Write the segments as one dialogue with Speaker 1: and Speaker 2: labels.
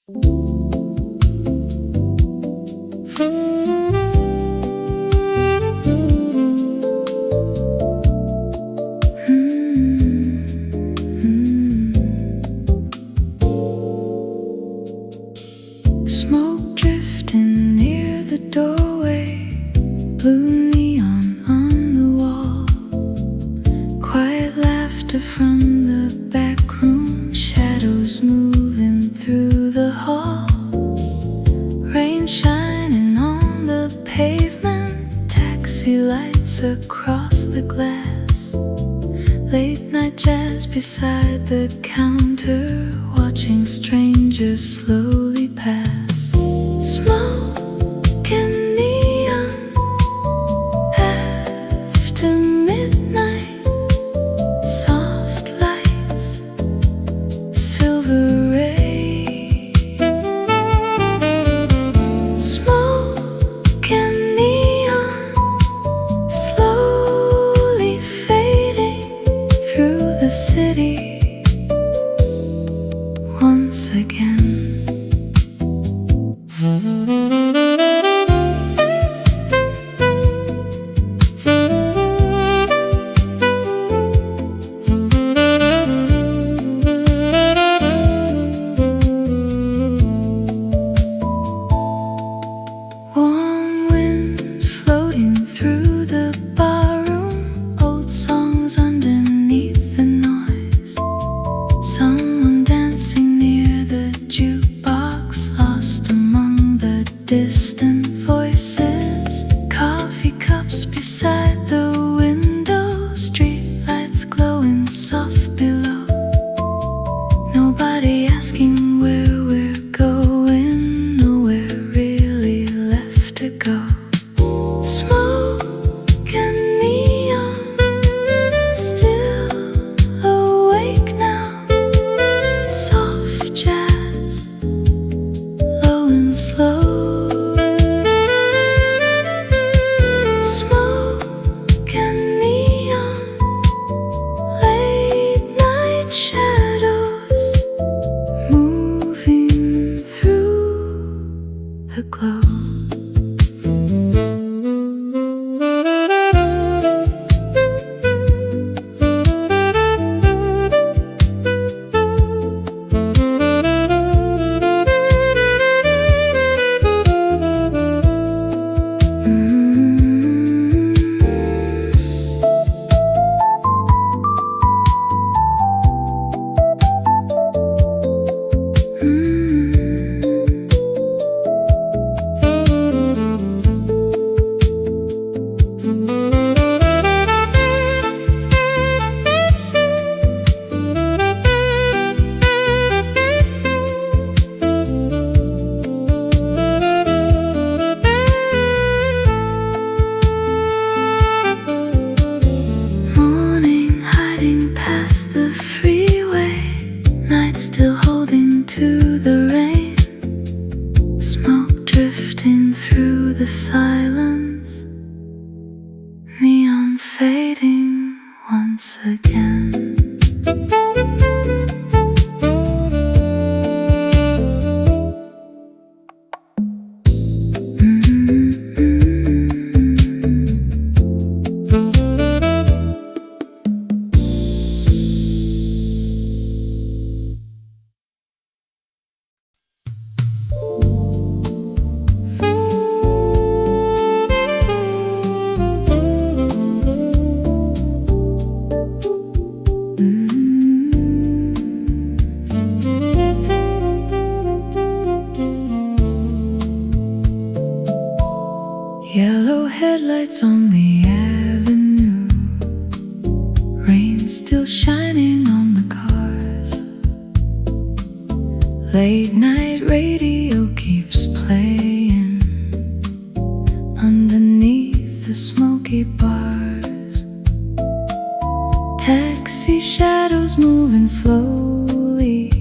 Speaker 1: Smoke drifting near the doorway, blue neon on the wall, quiet laughter from the back room, shadows moving through the hall, rain shining on the pavement, taxi lights across the glass, late night jazz beside the counter, watching strangers slowly pass. Smoke and neon after midnight, soft lights, silver rays. Smoke and neon slowly fading through the city once again. Warm wind floating through the ballroom, old songs underneath the noise, someone dancing near the jukebox, lost among the distant voices, coffee cups beside the window, street lights glowing soft below, nobody asking where we're going, nowhere really left to go. Smoke and neon still awake now, soft jazz, low and slow. Smoke and neon, late night shadows moving through the glow. Still holding to the rain, smoke drifting through the silence, neon fading once again. Yellow headlights on the avenue, rain still shining on the cars, late night radio keeps playing underneath the smoky bars, taxi shadows moving slowly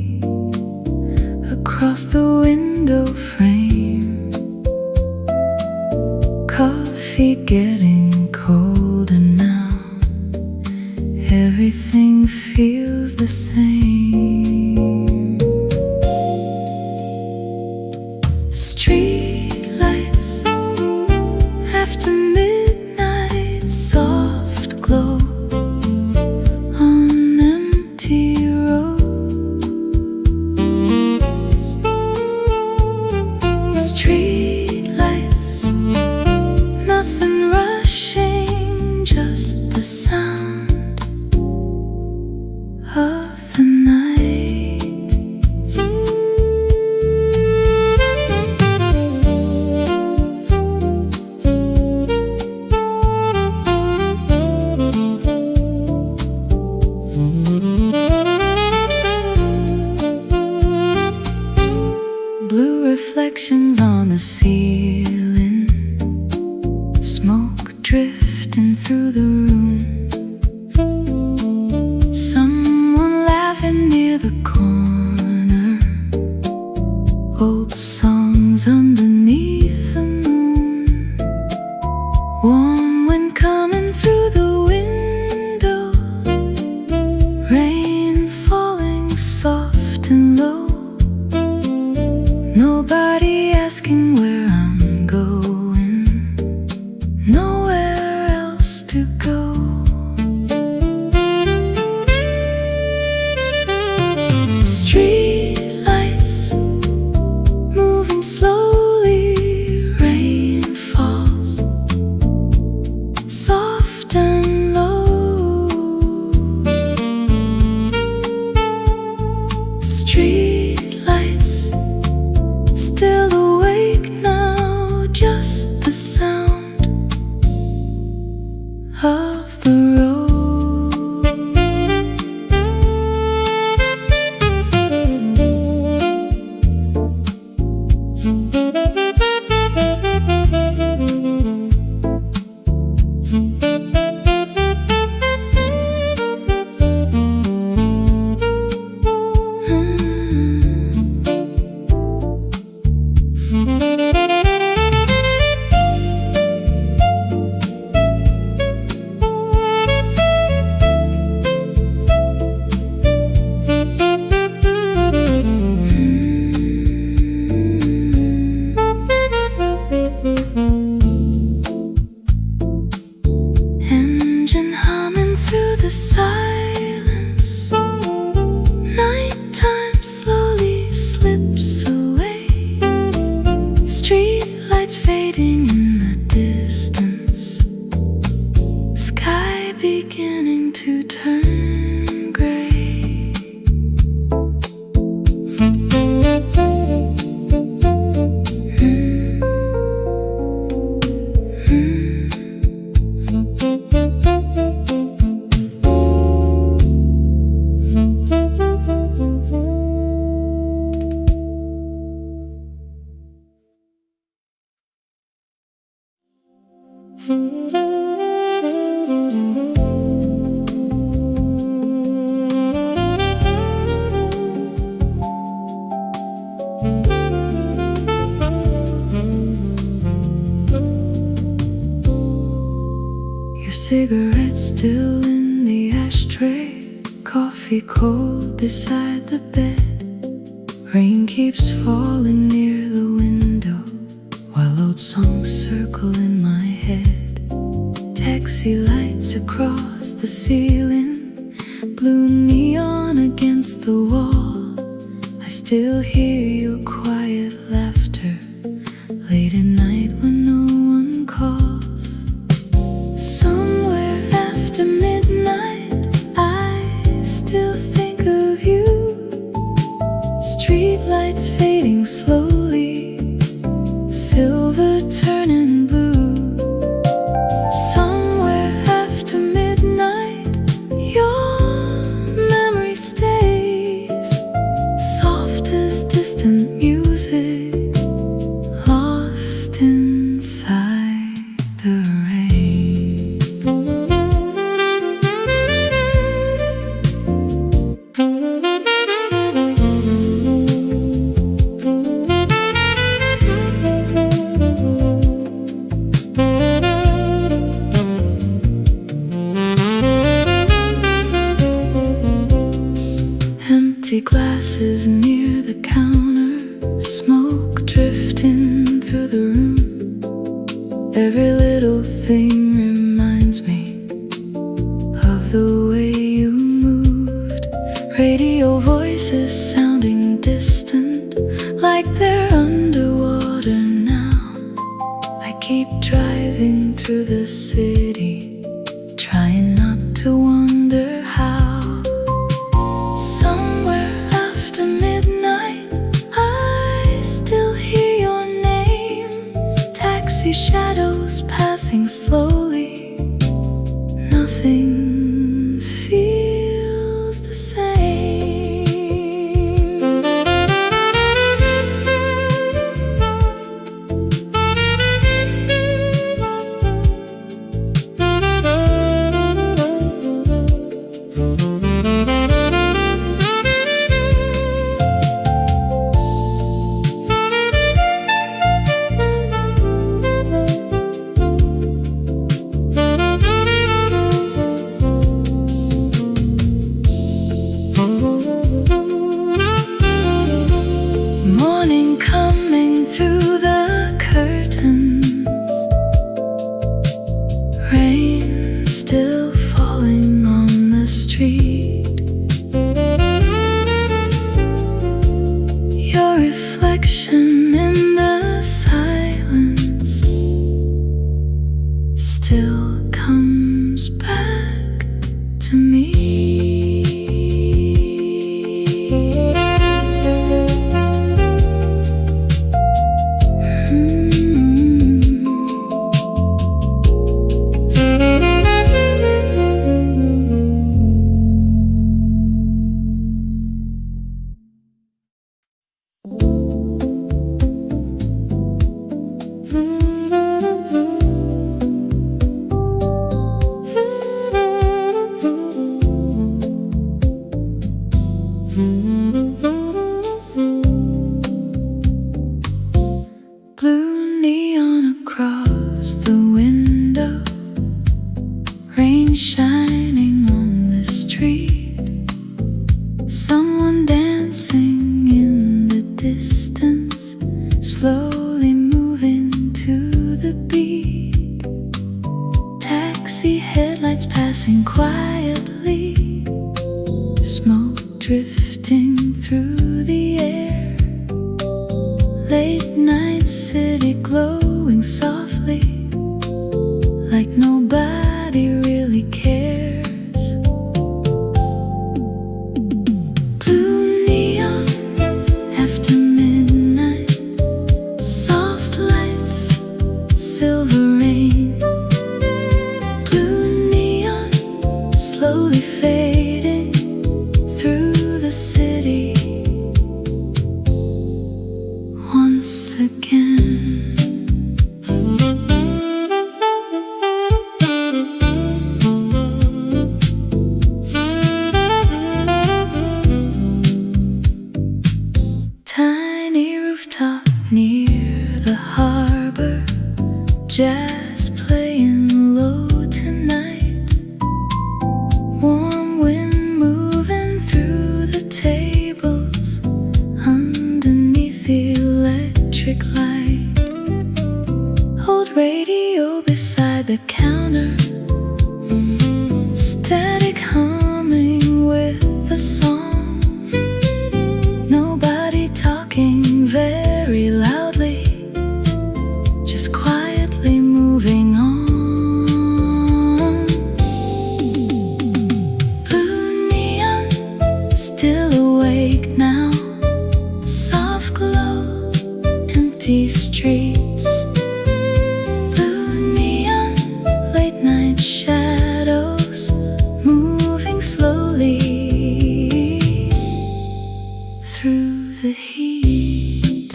Speaker 1: across the window frame, coffee getting colder now, everything feels the same. Street lights, nothing rushing, just the sound of the night. Blue reflections on the ceiling, smoke drifting through the room. Someone laughing near the corner, old songs underneath the moon. Warm wind coming through the window, rain falling soft and low. Nobody asking where I'm going, nowhere else to go. Street lights moving slowly, rain falls soft and low. Street lights still awake now, just the sound of the road. Engine humming through the silence, nighttime slowly slips away. Street lights fading in the distance, sky beginning to turn gray. Your cigarette still in the ashtray, coffee cold beside the bed. Rain keeps falling near the window, while old songs circle in my head. Taxi lights across the ceiling, blue neon against the wall. I still hear your quiet laughter late at night when no one calls. Somewhere after midnight, I still think of you. Street lights fading slowly, silver turning blue. Somewhere after midnight, your memory stays, soft as distant music, lost inside the rain. Empty glasses near the counter, smoke drifting through the room. Every little thing reminds me of the way you moved. Radio voices sounding distant, like they're underwater slowly, nothing feels the same. Morning coming through the curtains, rain still falling on the street. Your reflection in the silence still comes back to me. Blue neon across the window, rain shining on the street, someone dancing in the distance, slowly moving to the beat. Taxi headlights passing quietly, smoke drifting through the air. Late night city glowing softly, like nobody really cares. Blue neon after midnight, soft lights, silver rain. Blue neon slowly fading through the city once again. Tiny rooftop near the harbor, jazz playing low tonight. Warm wind moving through the tables underneath the electric light. Old radio beside the counter, static humming with the song. Nobody talking very loudly, just quietly moving on. Blue neon still awake now, soft glow, empty streets. Blue neon, late night shadows moving slowly through the heat.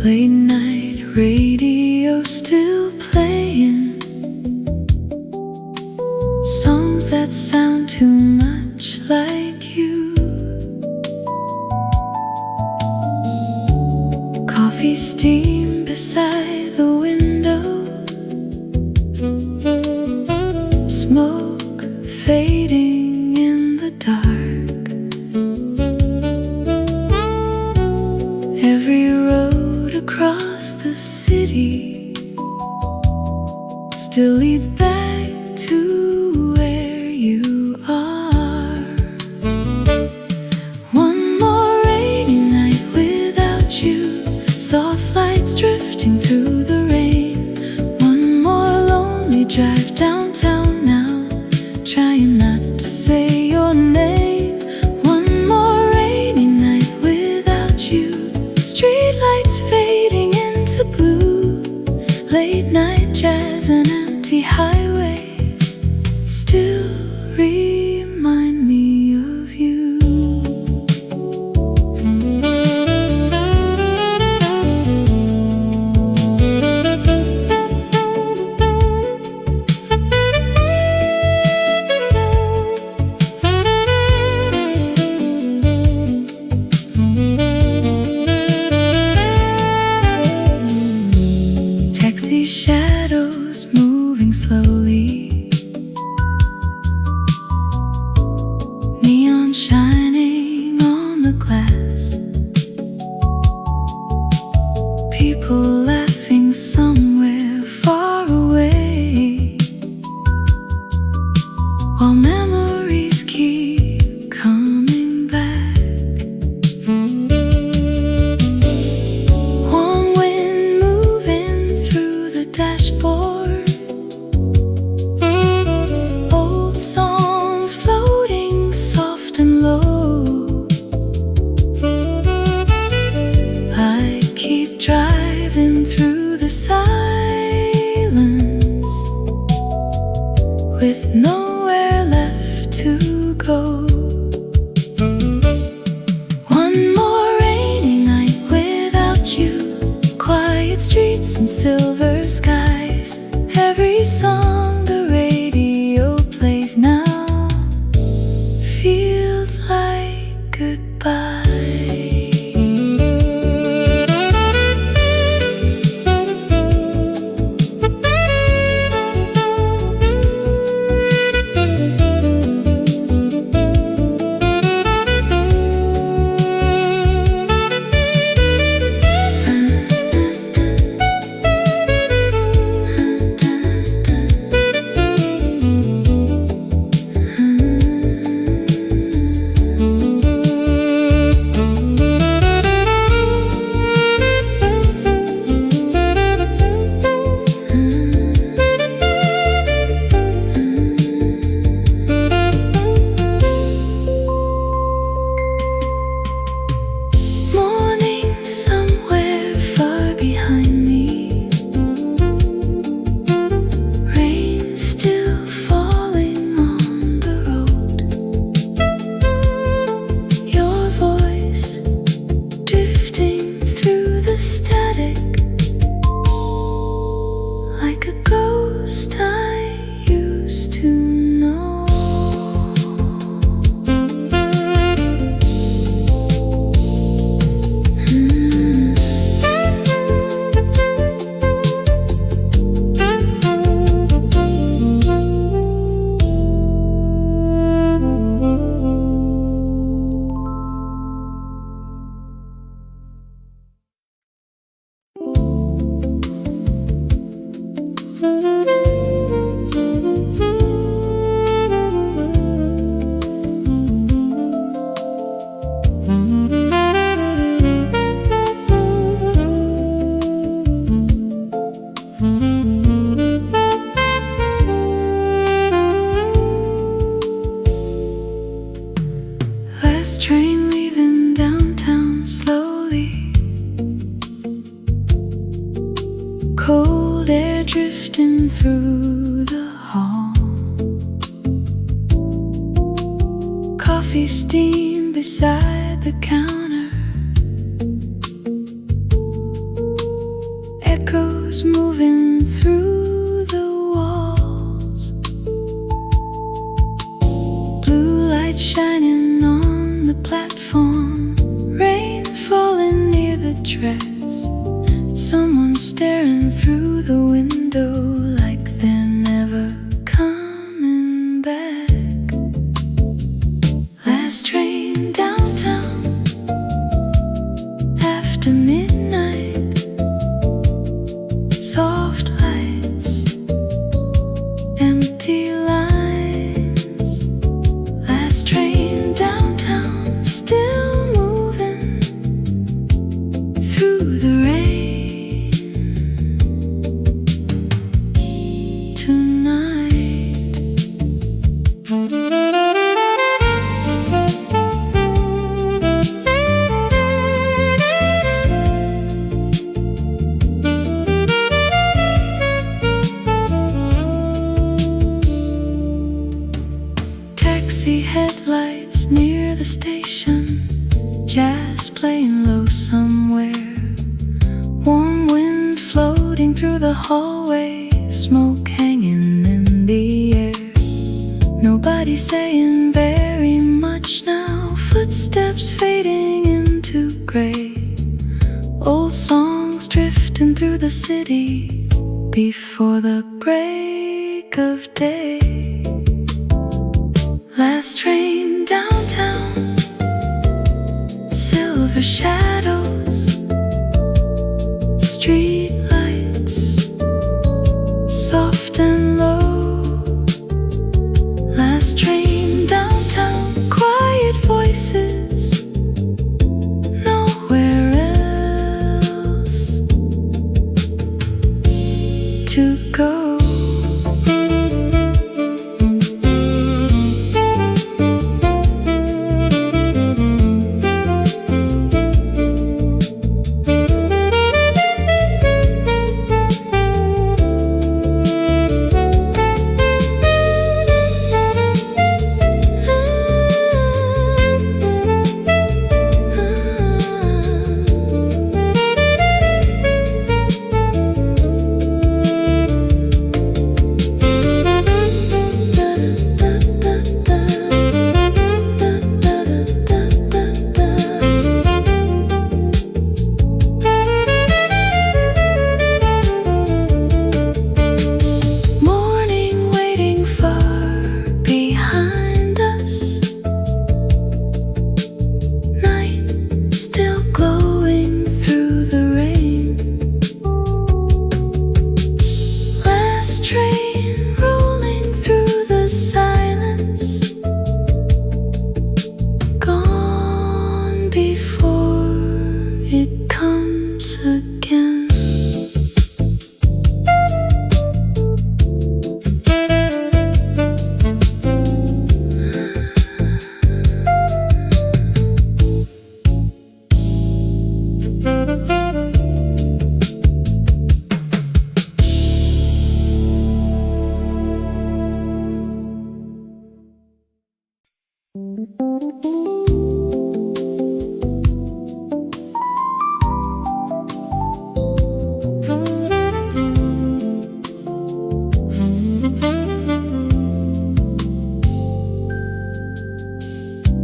Speaker 1: Late night radio still playing songs that sound too much like you. Coffee steam beside the window, smoke fading in the dark. Every road across the city still leads back to where you are. One more rainy night without you, soft lights drifting through the rain. One more lonely drive downtown now, trying not to say your name. One more rainy night without you, streetlights fading into blue. Late night jazz and empty highways still remind me of you. Taxi shadows moving slowly, neon shining on the glass, people laughing somewhere far away, while memories keep coming back. Warm wind moving through the dashboard, old songs floating soft and low. I keep driving through the silence with nowhere left to go. One more rainy night without you, quiet streets and silver skies. Every song the radio plays now feels like goodbye. dress. Someone staring through the window like they're never coming back. Last train downtown after midnight. Soft lights, empty lines. Last train downtown, still moving through the rain tonight. Taxi headlights near the station, jazz playing low somewhere. Warm wind floating through the hallway, smoke hanging in the air. Nobody saying very much now, footsteps fading into gray. Old songs drifting through the city before the break of day. Last train downtown, silver shadows, street lights, soft and low. Last train downtown, quiet voices, nowhere else to go. Still glowing through the rain. Last train rolling through the silence, gone before it comes again.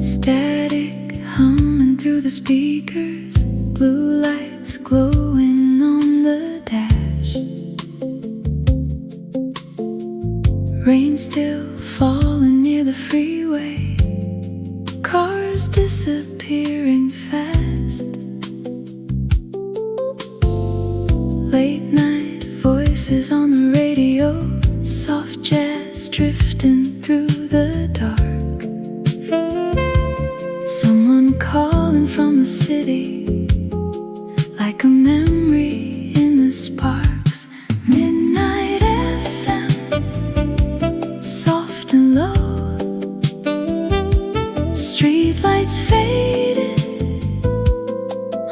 Speaker 1: Static humming through the speakers, blue lights glowing on the dash. Rain still falling near the freeway, cars disappearing fast. Late night voices on the radio, soft jazz drifting through the dark. Someone calling from the city, like a memory in the sparks. Midnight FM, soft and low, street lights fading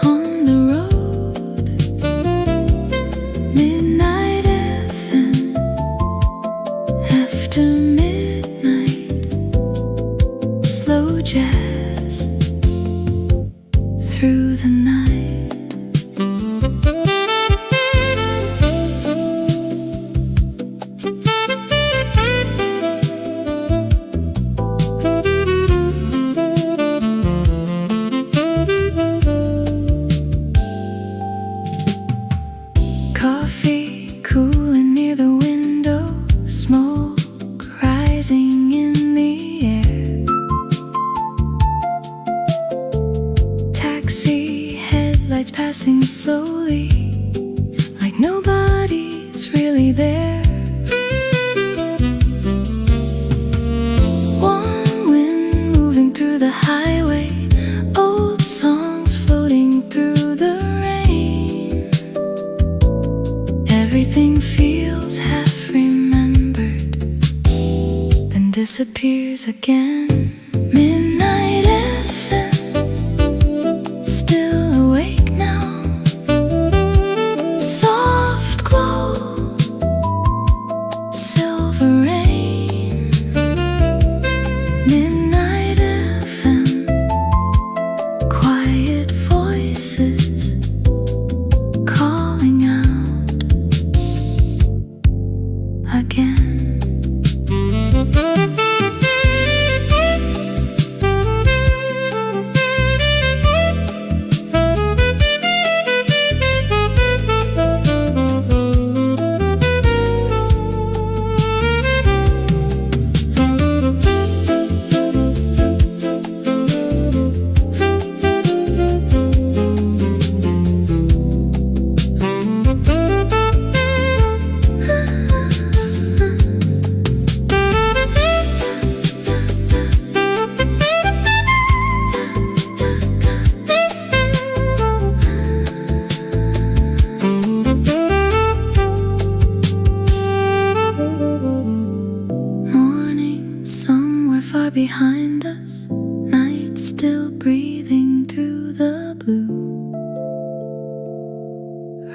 Speaker 1: on the road. Midnight FM, after midnight, slow jazz through the night. lights passing slowly, like nobody's really there. Warm wind moving through the highway, old songs floating through the rain. Everything feels half remembered, then disappears again. Midnight FM, still awake now. Soft glow, silver rain. Midnight FM, quiet voices calling out again. Somewhere far behind us, night still breathing through the blue.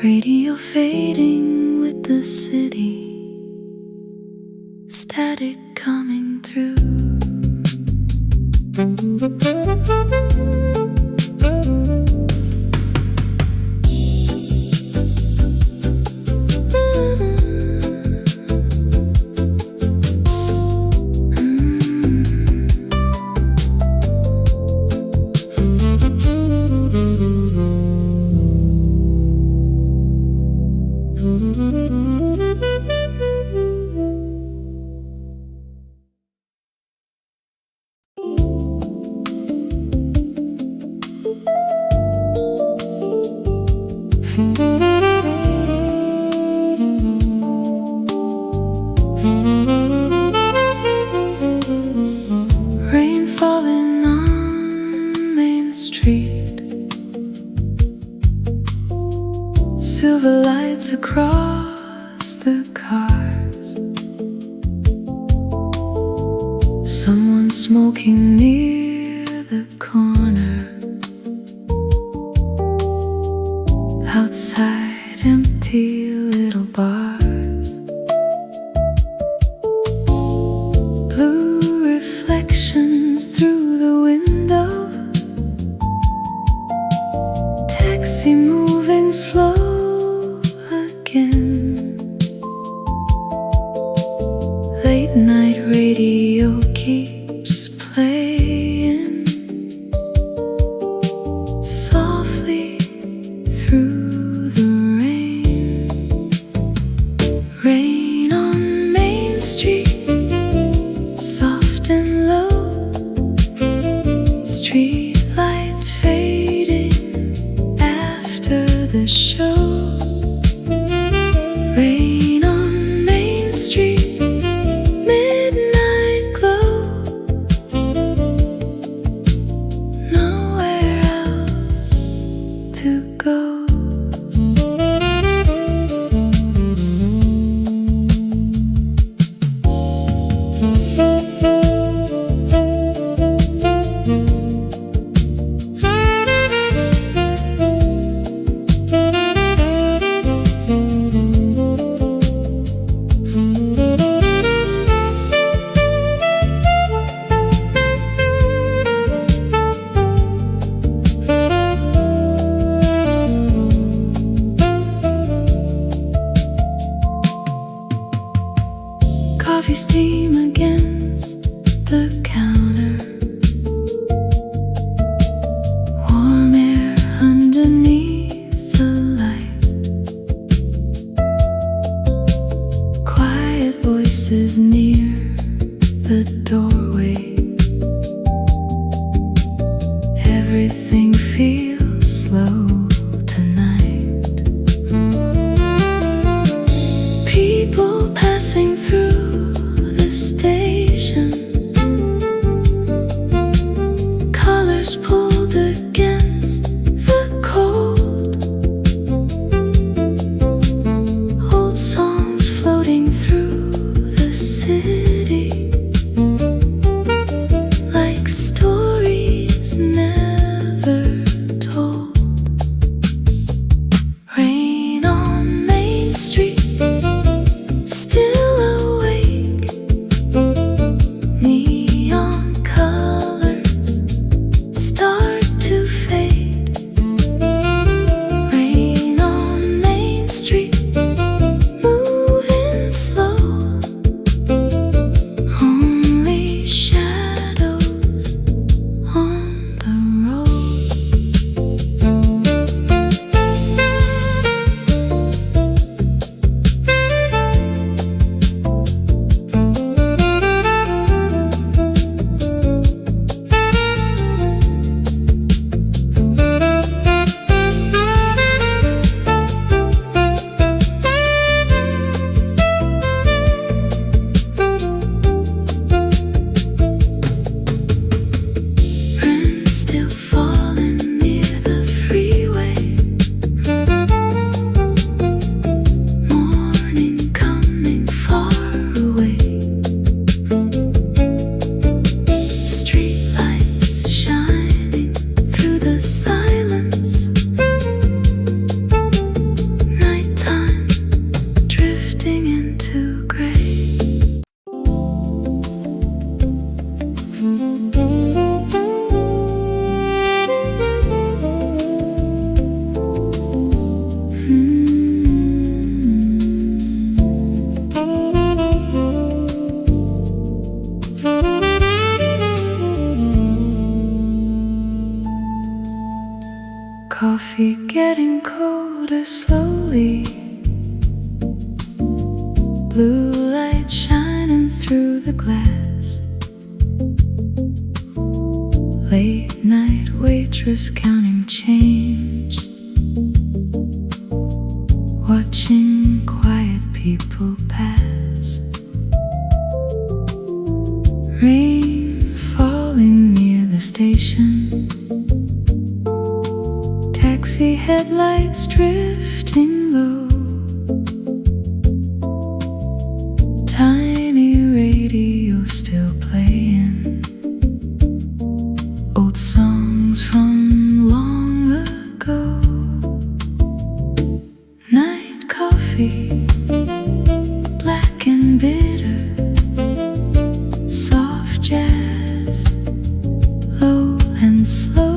Speaker 1: Radio fading with the city, static coming through. Rain falling on Main Street, silver lights across the cars, someone smoking near the corner. Outside, empty little bars, blue reflections through the window, taxi moving slow again. Late night radio keeps playing softly through the rain. Rain on Main Street, soft and low, street lights fading after the show. Rain on Main Street, midnight glow, nowhere else to go. Coffee getting colder slowly, blue light shining through the glass. Late night waitress counting change, watching quiet people pass. Rain falling near the station, taxi headlights drifting low. Tiny radio still playing old songs from long ago. Night coffee, black and bitter, soft jazz, low and slow.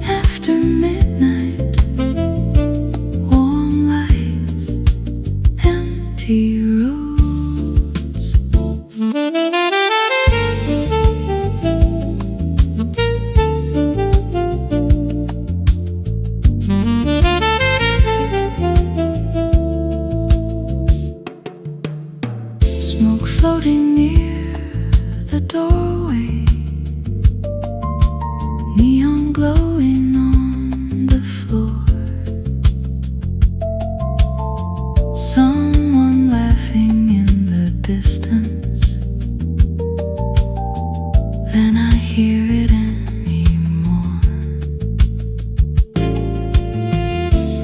Speaker 1: After midnight, warm lights, empty roads. Smoke floating near the doorway, neon glowing on the floor. Someone laughing in the distance, then I hear it anymore.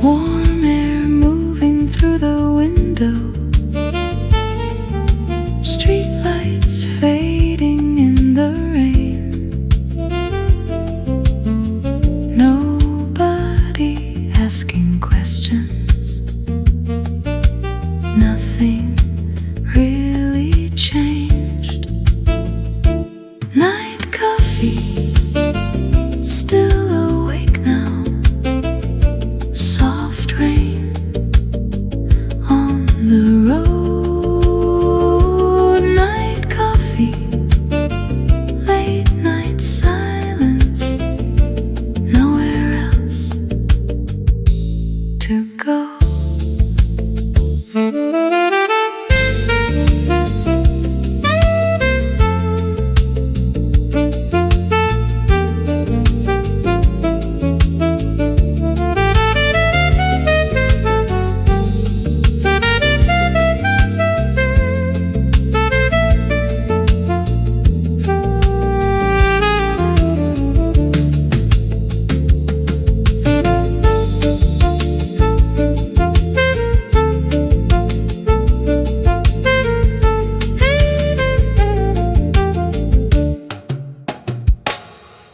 Speaker 1: Warm air moving through the window, street lights fading in the rain. Nobody asking questions, nothing really changed. Night coffee, still awake now. Soft rain on the road. Night coffee, late night silence, nowhere else to go.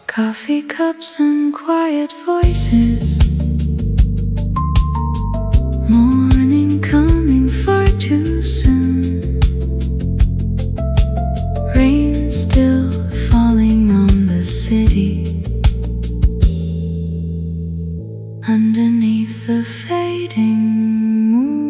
Speaker 1: Coffee cups and quiet voices, morning coming far too soon. Rain still falling on the city, underneath the fading moon.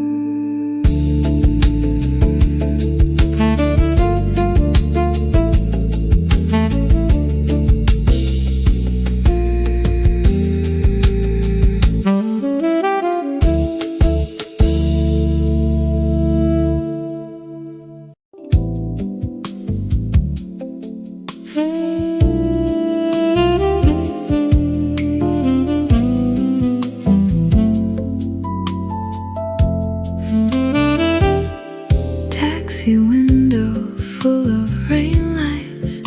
Speaker 1: Taxi window full of rain lights,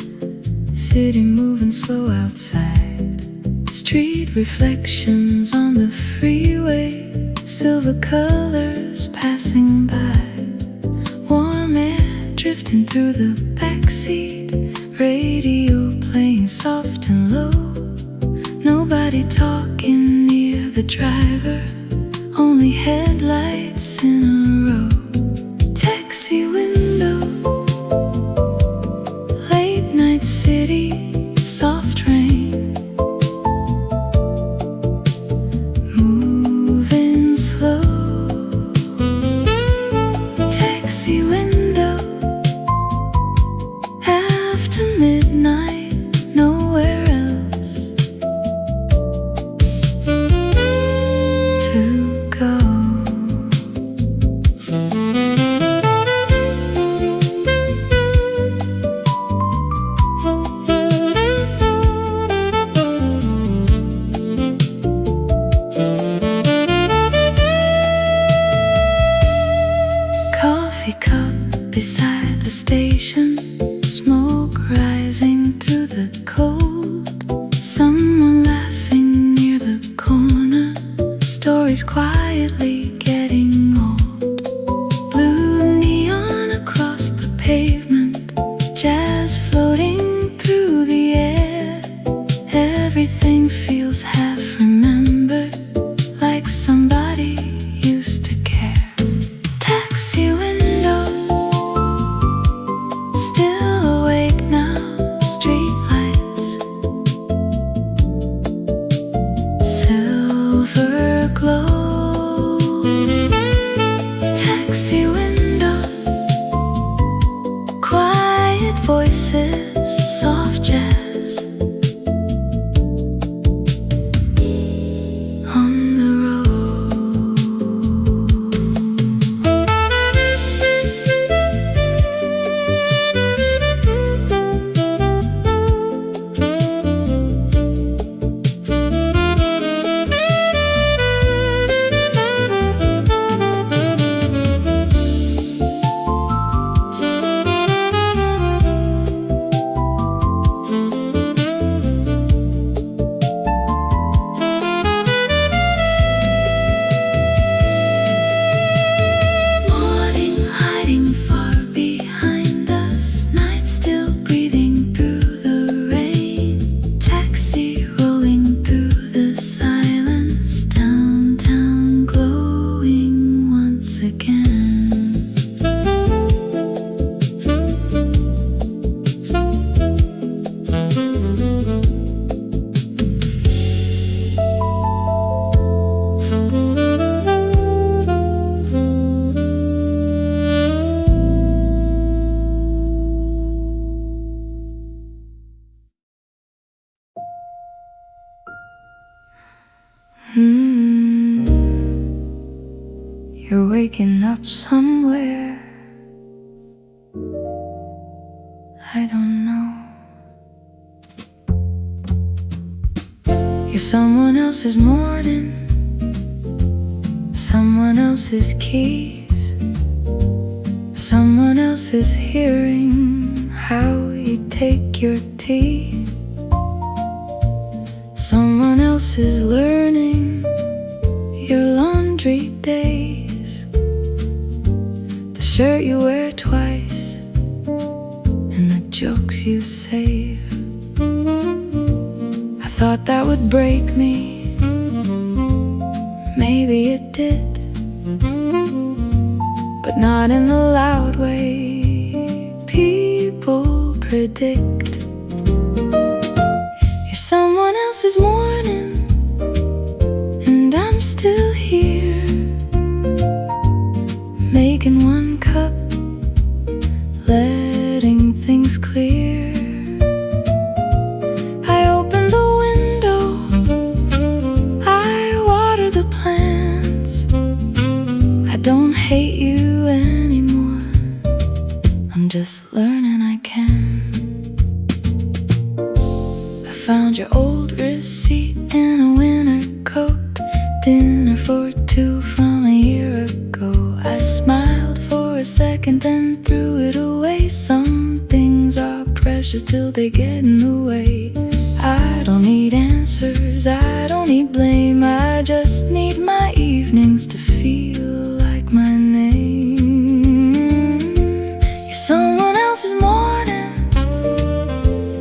Speaker 1: city moving slow outside. Street reflections on the freeway, silver colors passing by. Warm air drifting through the backseat, radio playing soft and low. Nobody talking near the driver, only headlights in a row. Taxi window, late night city, soft rain, moving slow. Taxi window, after midnight, no quietly getting old. Blue neon across the pavement, jazz floating through the air. Everything feels half remembered, like somebody used to care. Taxi window, still awake now. Street lights, silver glow. Taxi window, quiet voices, soft jazz on the road. You're waking up somewhere, I don't know. You're someone else's morning, someone else's keys, someone else's hearing how you take your tea. Someone else is learning your laundry days, the shirt you wear twice, and the jokes you save. I thought that would break me, maybe it did, but not in the loud way people predict. You're someone else's morning, and I'm still here, making one cup, letting things clear. I open the window, I water the plants. I don't hate you anymore, I'm just learning I can. I found your old receipt in a winter coat, dinner for two from a year ago. I smiled for a second, then threw it away. Some things are precious till they get in the way. I don't need answers, I don't need blame, I just need my evenings to feel like my name. You're someone else's morning,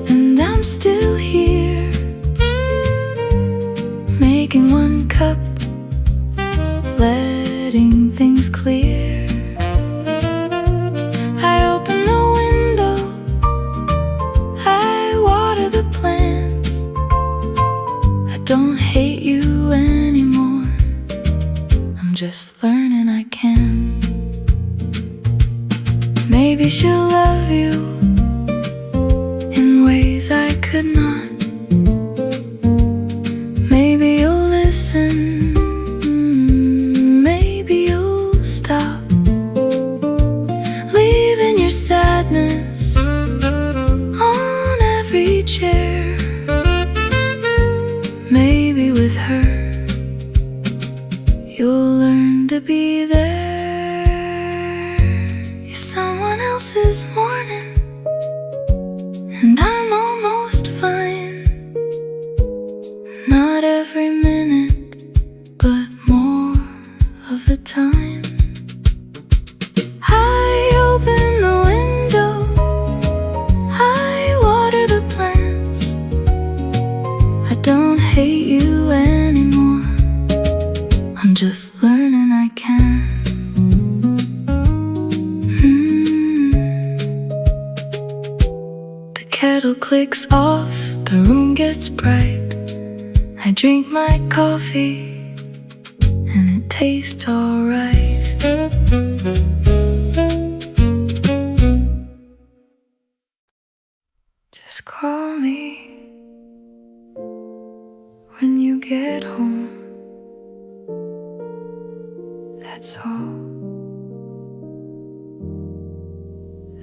Speaker 1: and I'm still here, making one cup, letting things clear. I open the window, I water the plants. I don't hate you anymore, I'm just learning I can. Maybe she'll love you in ways I could not. Maybe you'll listen, maybe you'll stop, leaving your sadness on every chair. Maybe with her you'll learn to be there. You're someone else's morning, and I'm almost fine. Not every minute, but more hate you anymore. I'm just learning I can. The kettle clicks off, the room gets bright. I drink my coffee and it tastes alright. Just call me when you get home. That's all.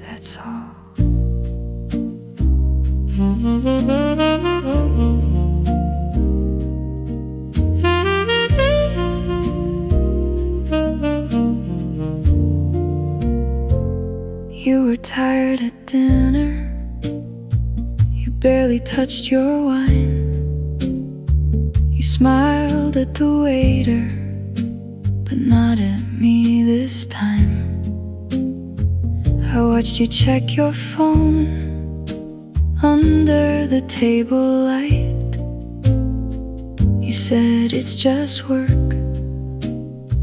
Speaker 1: That's all. You were tired at dinner. You barely touched your wine. You smiled at the waiter, but not at me this time. I watched you check your phone under the table light. You said it's just work.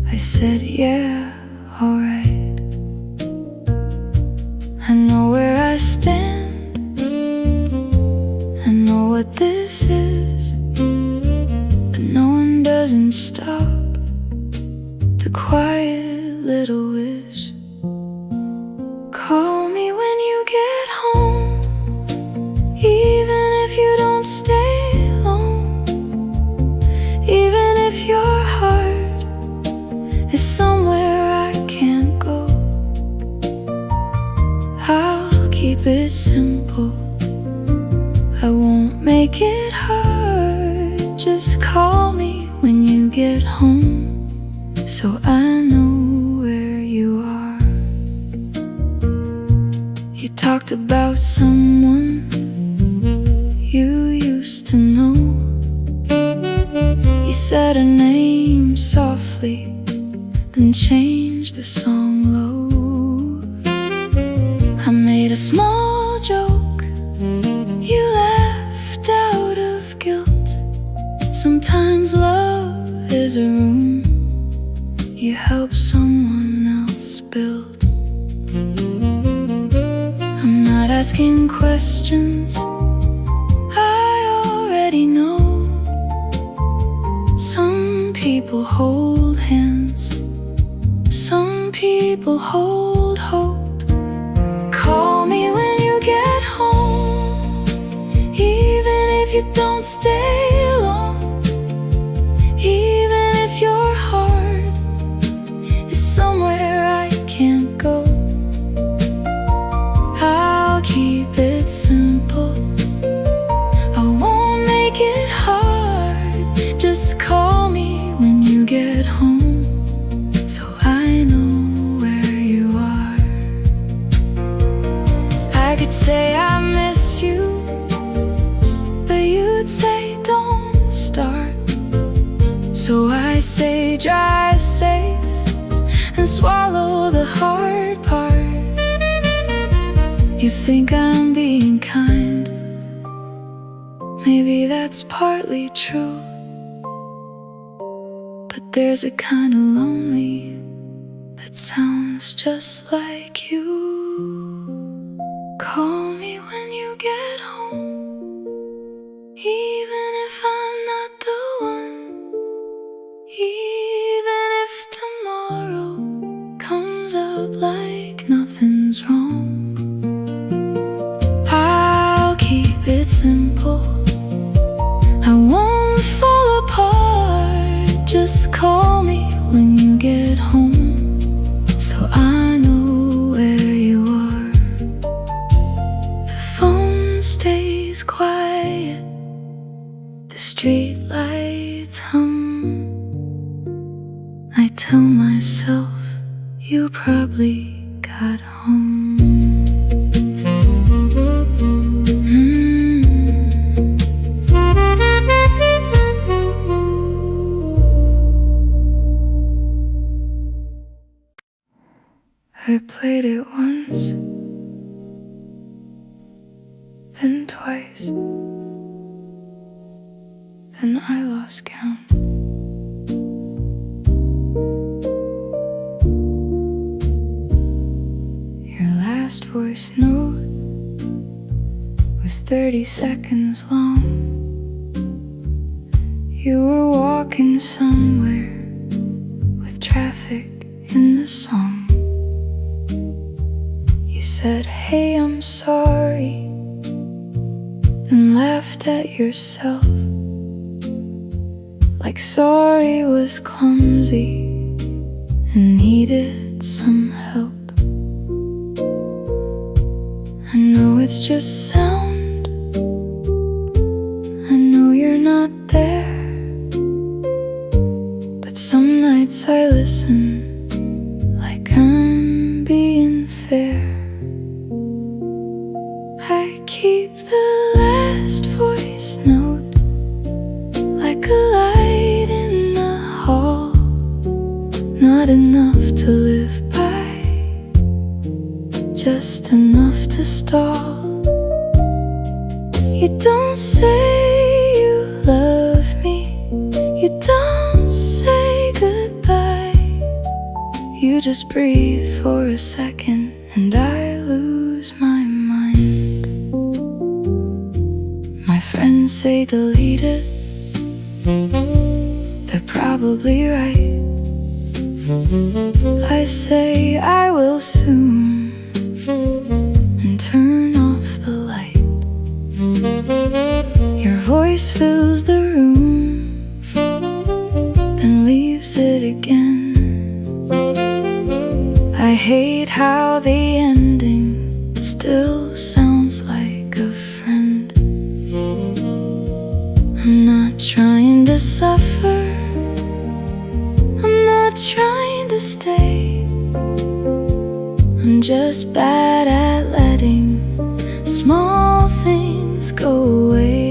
Speaker 1: I said yeah, alright. I know where I stand, I know what this is, but no one doesn't stop the quiet little wish. Call me when you get home, even if you don't stay long, even if your heart is somewhere I can't go. I'll keep it simple, I won't make it hard. Just call me when you get home, so I know where you are. You talked about someone you used to know. You said her name softly, then changed the song low. I made a small joke, you laughed out of guilt. Sometimes love is a room you help someone else build. I'm not asking questions, I already know. Some people hold hands, some people hold hope. Call me when you get home, even if you don't stay long, even if your heart is somewhere I can't go. I'll keep it simple, I won't make it hard. Just call me when you get home, so I know where you are. I could say I miss you, but you'd say don't start. So I say drive safe and swallow the hard part. You think I'm being kind, maybe that's partly true, but there's a kind of lonely that sounds just like you. Call me when you get home, even if I'm not the one, even if tomorrow comes up like nothing's wrong. I'll keep it simple, I won't fall apart. Just call me when you get home, so I know where you are. The phone stays quiet, the street lights hum. I tell myself you probably got home. I played it once, then twice, then I lost count. Your last voice note was 30 seconds long. You were walking somewhere with traffic in the song. You said, "Hey, I'm sorry," then laughed at yourself, like sorry was clumsy and needed some help. I know it's just sound, I know you're not there, but some nights I listen like I'm being fair. I keep the last voice note like a light in the hall, not enough to live by, just enough to stall. You don't say you love me, you don't say goodbye. You just breathe for a second and I lose my mind. My friends say delete it, they're probably right. I say I will soon and turn off the light. Your voice fills the room, then leaves it again. I hate how the ending still sounds like a friend. I'm not trying to suffer, I'm not trying to stay. I'm just bad at letting small things go away.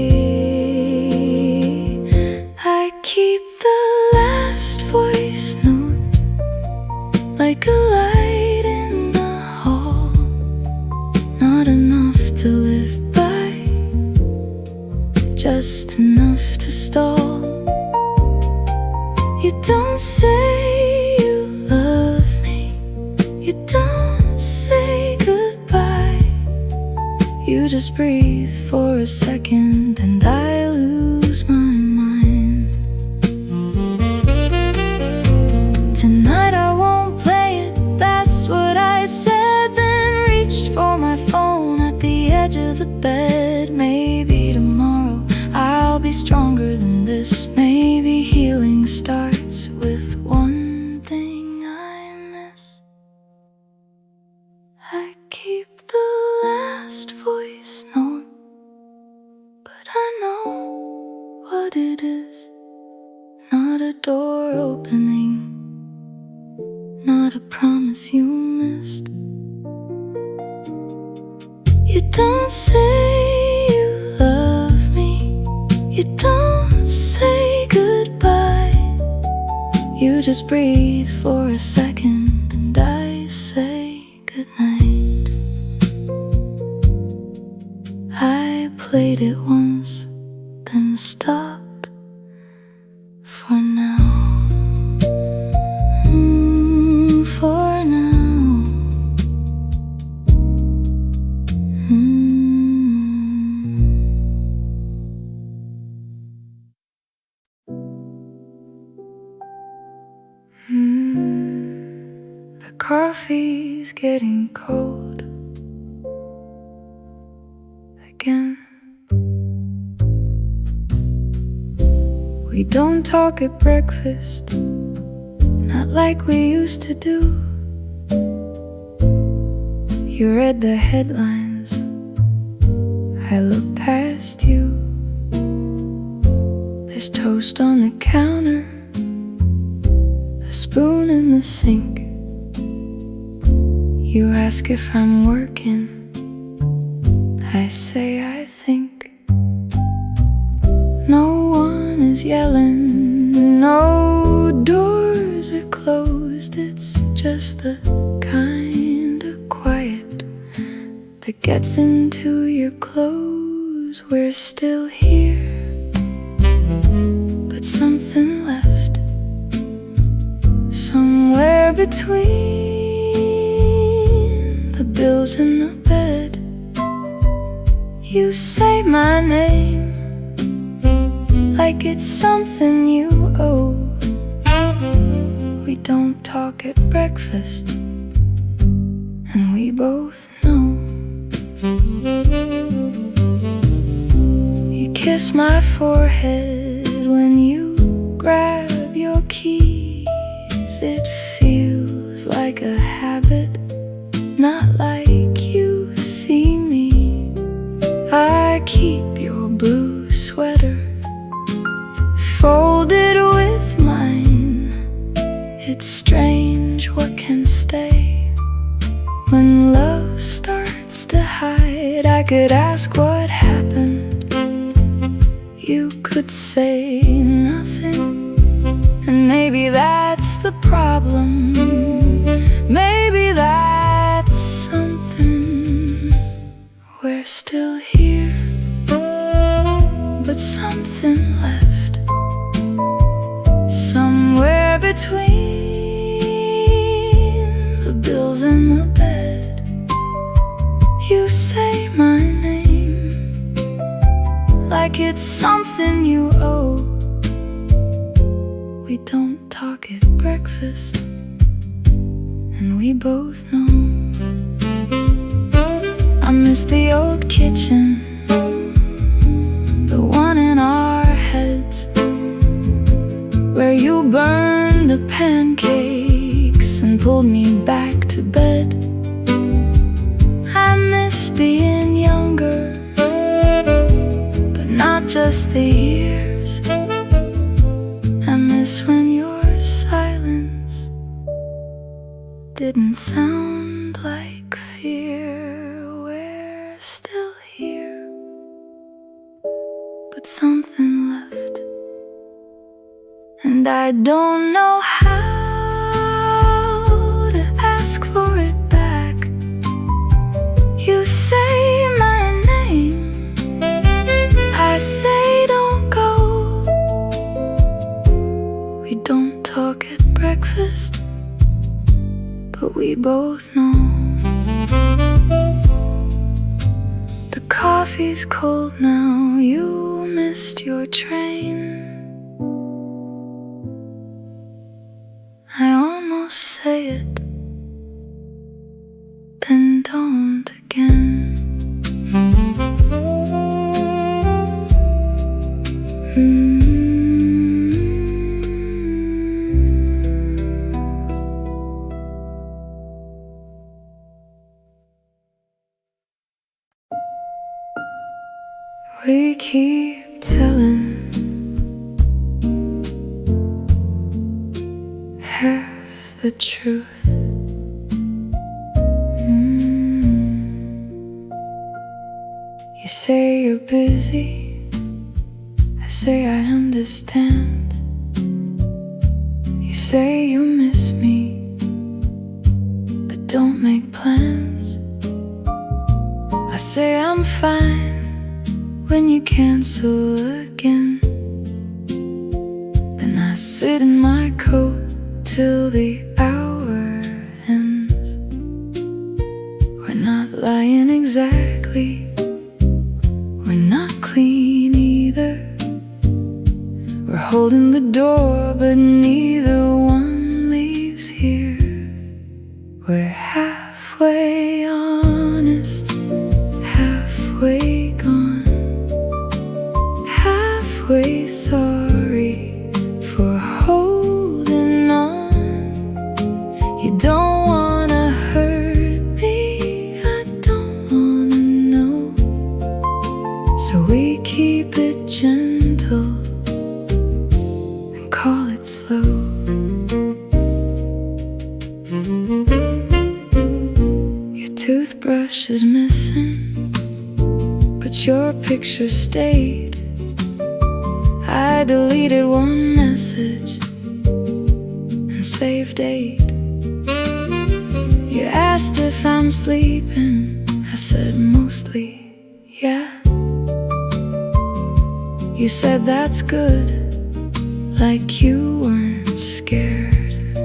Speaker 1: I keep the last voice note like a light in the hall, not enough to live by, just enough to stall. You don't say you love me, you don't say goodbye. You just breathe for a second and I lose my mind. Tonight I won't play it, that's what I said, then reached for my phone at the edge of the bed. Maybe tomorrow I'll be stronger than this. Maybe healing starts with one thing I miss. I keep the last voice note, but I know what it is. Not a door opening, not a promise you missed. You don't say you love me, you don't say goodbye. You just breathe for a second and I say goodnight. I played it once, then stopped for now. For now. The coffee's getting cold again. We don't talk at breakfast, not like we used to do. You read the headlines, I look past you. There's toast on the counter, a spoon in the sink. You ask if I'm working, I say I think. No one is yelling, no doors are closed. It's just the kind of quiet that gets into your clothes. We're still here, but something left somewhere between the bills and the bed. You say my name like it's something you owe. We don't talk at breakfast, and we both know. You kiss my forehead when you grab your keys. It feels like a habit, not like you see me. I keep your blue sweater folded with mine. It's strange what can stay when love starts to hide. I could ask what happened, you could say nothing, and maybe that's the problem. Maybe that's something. We're still here, but something left somewhere between the bills and the bed. You say my name like it's something you owe. We don't talk at breakfast, and we both know. I miss the old kitchen, the one in our heads, where you burned the pancakes and pulled me back to bed. I miss being younger, but not just the years. I miss when your silence didn't sound like fear. We're still here, but something left, and I don't know how to ask for it back. You say my name, I say don't go. We don't talk at breakfast, but we both know. The coffee's cold now, you missed your train. I almost say it, then don't again. We keep telling half the truth. You say you're busy, I say I understand. You say you miss me, but don't make plans. I say I'm fine when you cancel again. Then I sit in my coat till the hour ends. We're not lying exactly, we're not clean either. We're holding the door, but neither one leaves here. We're halfway honest, halfway gone, halfway sorry for holding on. You don't wanna hurt me, I don't wanna know. So we keep it gentle and call it slow. Your toothbrush is missing, but your picture stayed. I deleted one message and saved 8. You asked if I'm sleeping, I said mostly, yeah. You said that's good, like you weren't scared.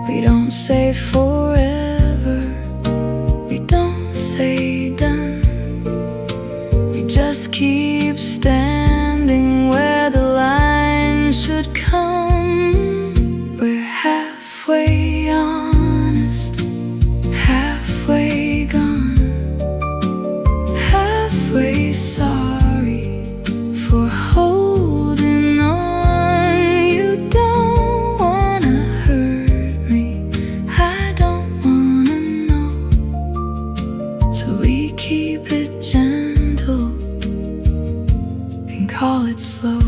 Speaker 1: We don't say forever, we don't say done. We just keep standing where the line should come. We're halfway honest, halfway gone, halfway sorry for holding on. You don't wanna hurt me, I don't wanna know. So we keep it gentle and call it slow.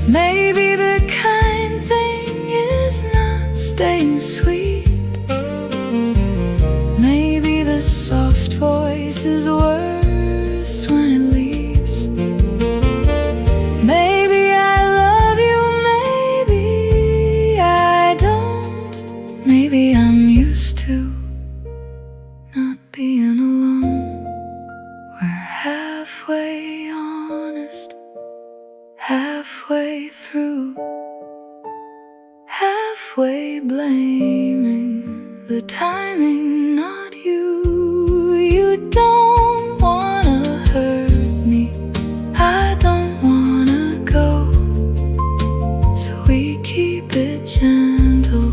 Speaker 1: Maybe the kind thing is not staying sweet. Maybe the soft voice is worse when it leaves. Maybe I love you, maybe I don't. Maybe I'm used to not being alone. We're halfway honest, halfway through, halfway blaming the timing, not you. You don't wanna hurt me, I don't wanna go. So we keep it gentle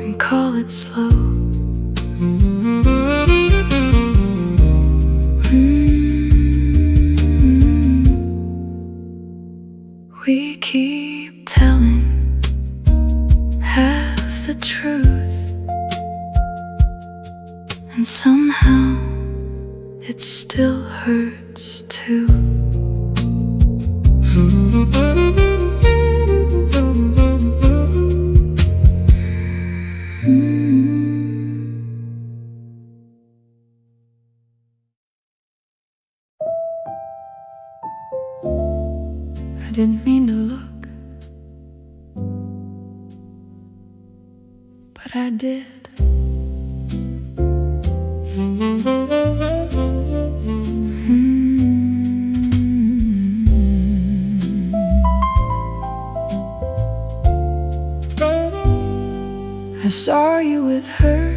Speaker 1: and call it slow. We keep telling half the truth, and somehow it still hurts too. I didn't mean to look, but I did. I saw you with her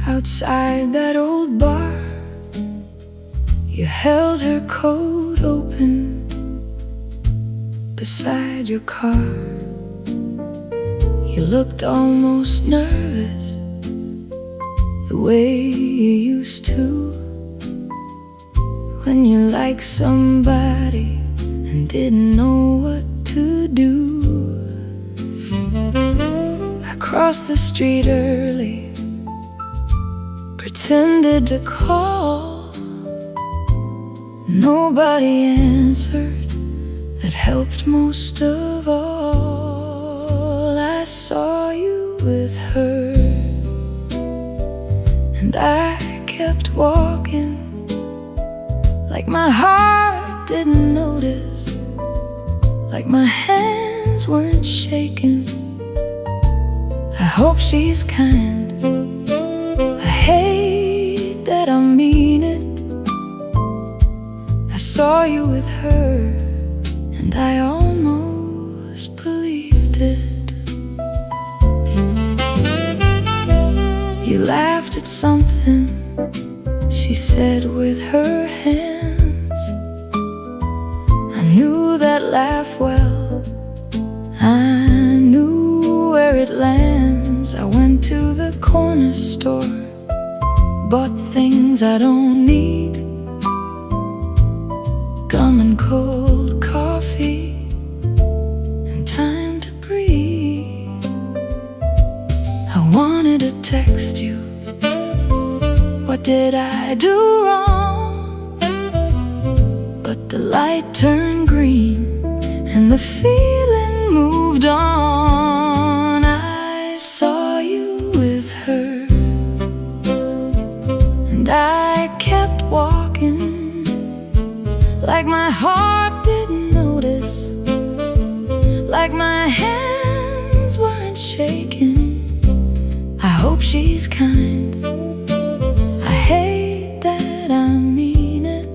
Speaker 1: outside that old bar. You held her coat open beside your car. You looked almost nervous, the way you used to when you liked somebody and didn't know what to do. I crossed the street early, pretended to call. Nobody answered, that helped most of all. I saw you with her, and I kept walking, like my heart didn't notice, like my hands weren't shaking. I hope she's kind, I hate that I mean it. I saw you with her, and I almost believed it. You laughed at something she said with her hands. I knew that laugh well, I knew where it lands. I went to the corner store, bought things I don't need, gum and cold coffee, and time to breathe. I wanted to text you, what did I do wrong? But the light turned green and the feeling moved on. I saw you with her, and I kept walking, like my heart didn't notice, like my hands weren't shaking. I hope she's kind, I hate that I mean it.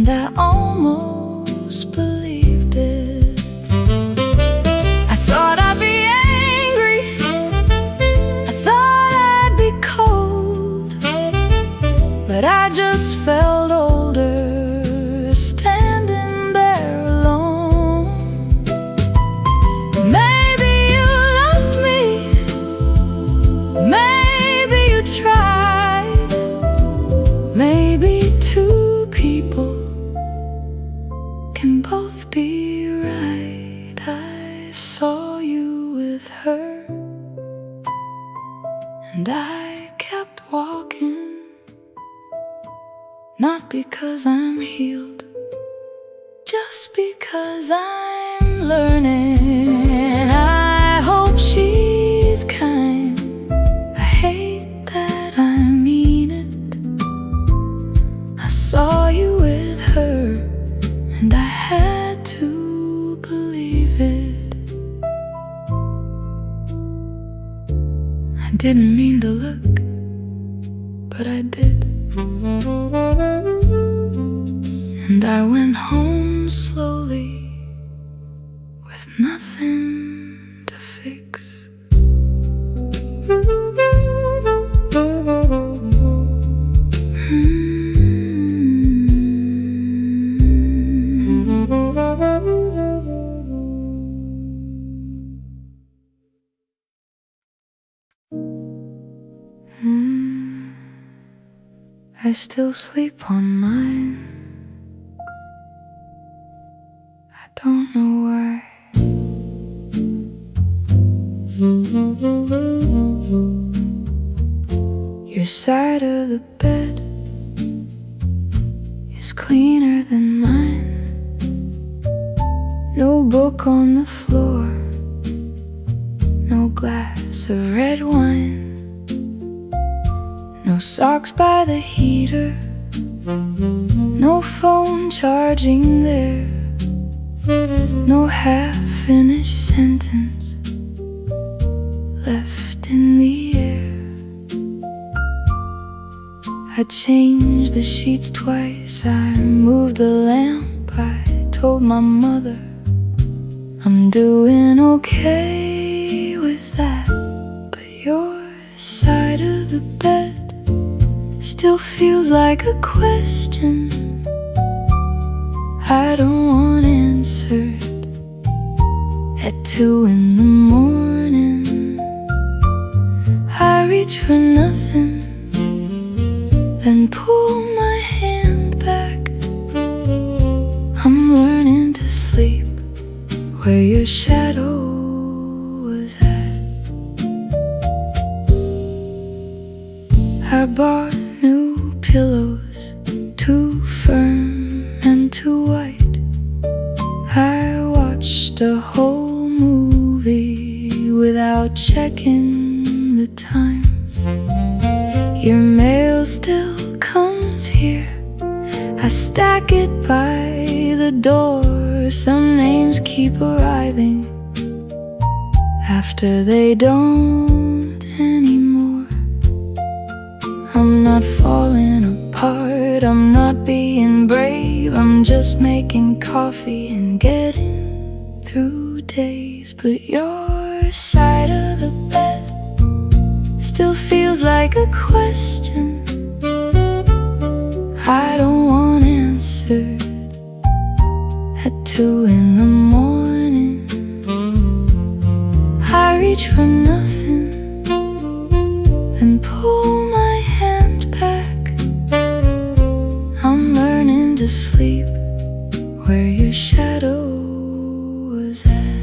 Speaker 1: and I almost believed it. I thought I'd be angry, I thought I'd be cold, but I just felt older, standing there alone. Maybe you loved me, maybe you tried, maybe two people can both be right. I saw you with her, and I kept walking, not because I'm healed, just because I'm learning. I hope she's kind, I hate that I mean it. I saw you with her, and I had to believe it. I didn't mean to look, but I did. And I went home slowly, with nothing to fix. I still sleep on mine. I don't know why. Your side of the bed is cleaner than mine. No book on the floor, no glass of red wine, no socks by the heater, no phone charging there, no half-finished sentence left in the air. I changed the sheets twice, I removed the lamp. I told my mother I'm doing okay with that. But your side of the bed still feels like a question I don't want answered at 2 in the morning. I reach for nothing, then pull my hand back. I'm learning to sleep where your shadow was at. I bought new pillows, too firm and too white. I watched a whole movie without checking the time. Your mail still comes here, I stack it by the door. Some names keep arriving after they don't anymore. I'm not falling apart, I'm not being brave, I'm just making coffee and getting through days. But your side of the bed still feels like a question I don't want answered at 2 in the morning. I reach for nothing and pull my hand back. I'm learning to sleep where your shadow was at.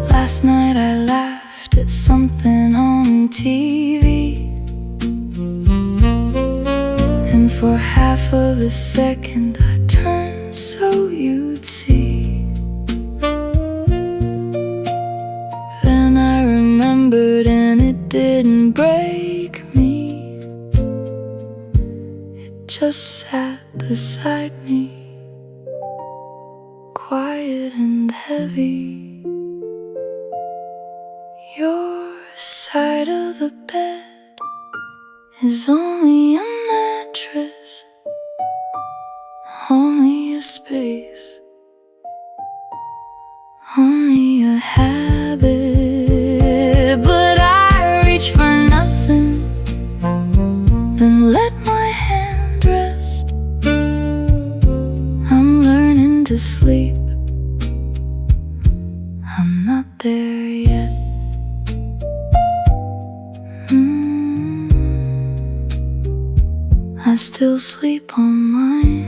Speaker 1: Last night I laughed at something on TV, and for half of a second I turned so you'd see. Then I remembered and it didn't break me, it just sat beside me, quiet and heavy. Your side of the bed is only a mattress sleep. I'm not there yet. I still sleep on mine.